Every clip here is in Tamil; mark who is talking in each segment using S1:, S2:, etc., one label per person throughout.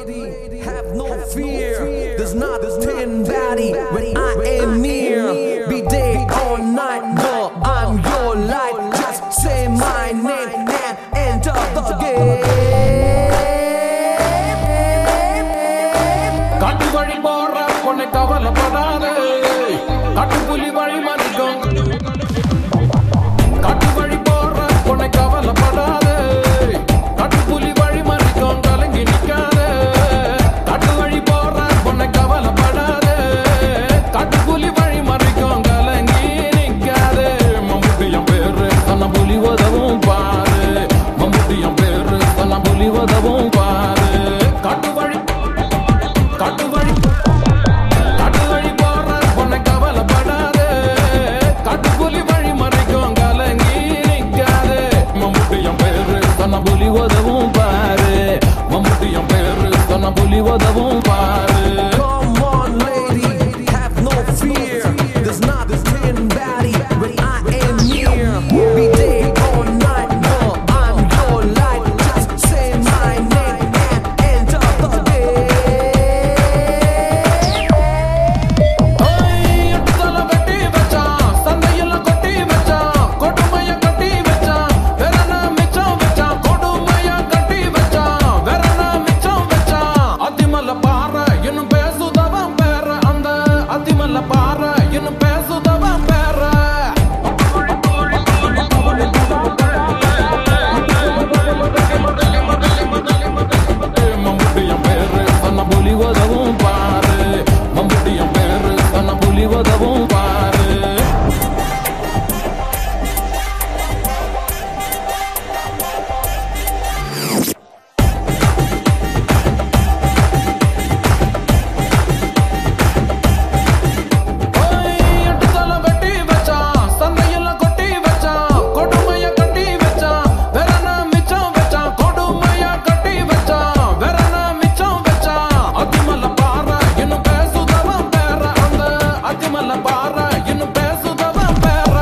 S1: have no fear. There's nothing body when I am near. Be day or night, no, I'm your light. Just say my name and enter the game.
S2: காட்டு வழி போற பொண்ணை கவலைப்படாதே, காட்டு புலி வழி மறிக்கும். காட்டு வழி போற பொண்ணை கவலைப்படாதே, காட்டு புலி வழி மறிக்கும். கலங்கி நிக்காதே, காட்டு வழி போற பொண்ணை கவலைப்படாதே, காட்டு புலி வழி மறிக்கும். கலங்கி நிக்காதே. மம்முட்டியம் பேரு தன்ன புலி உதவும் பாரு, மம்முட்டியம் பேரு தன்ன புலி உதவும் பாரு. காட்டு வழி காட்டு வழி காட்டு வழி போற பொண்ணை கவலைப்படாதே, காட்டு புலி வழி மறைக்கும். கலங்கி நிக்காதே. மம்முட்டியம் பேரு தன்ன புலி உதவும் பாரு, மம்முட்டியம் பேரு தன்ன புலி உதவும் பாரு.
S1: Come on lady, have no fear. There's nothing body when I am near. Be day or night, no, I'm your light. Just say my name and enter the game.
S2: எட்டுத்தல வெட்டி வச்சான், சந்தையெல்லாம் கொட்டி வச்சான், கொடுமைய கட்டி வச்சான், வேறனா மிச்சம் வச்சான். கொடுமைய கட்டி வச்சான், வேறனா மிச்சம் வச்சான். அதிமல்ல பாறை இன்னும் பேசுதவன் பேர, அந்த அதிமல்ல பாறை இன்னும் பேசுதவன் பேர. மம்முட்டியம் பேரு தன்ன புலி உதவும் பாரு, மம்முட்டியம் பேரு தன்ன புலி உதவும் பாரு. எட்டுத்தல வெட்டி வச்சான், சந்தையெல்லாம் கொட்டி வச்சான், கொடுமைய கட்டி வச்சான், வேறனா மிச்சம் வச்சான். கொடுமைய கட்டி வச்சான், வேறனா மிச்சம் வச்சான். அதிமல்ல பாறை இன்னும் பேசுதவன் பேர, அந்த அதிமல்ல பாறை இன்னும் பேசுதவன் பேர.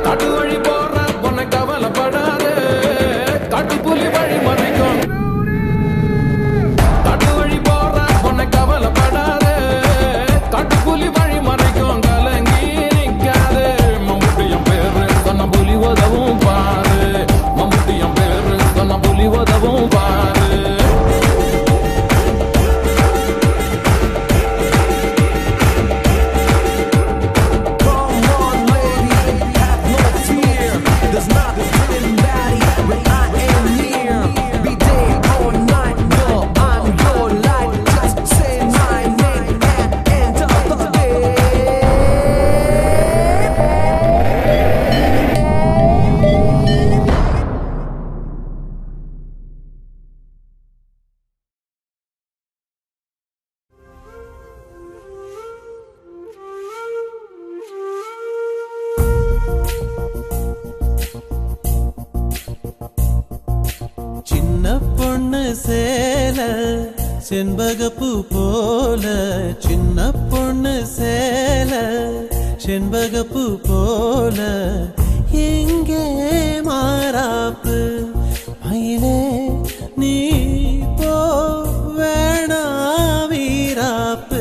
S2: காட்டு வழி போற பொண்ணை கவலைப்படாதே, காட்டு புலி வழி மறைக்கும். காட்டு வழி போற பொண்ணை கவலைப்படாதே, காட்டு புலி வழி மறைக்கும். கலங்கி நிக்காதே. மம்முட்டியம் பேரு தன்ன புலி உதவும் பாரு, மம்முட்டியம் பேரு தன்ன புலி உதவும் பாரு.
S1: Come on lady, have no fear. There's nothing body when I am near. Be day or night, no, I'm your light. Just say my name and enter the game.
S3: சின்ன பொண்ணு சேல செண்பகப்பூ போல, சின்ன பொண்ணு சேல செண்பகப்பூ போல. எங்கே மாறாப்பு மயிலே நீ போ வேணா வீராப்பு.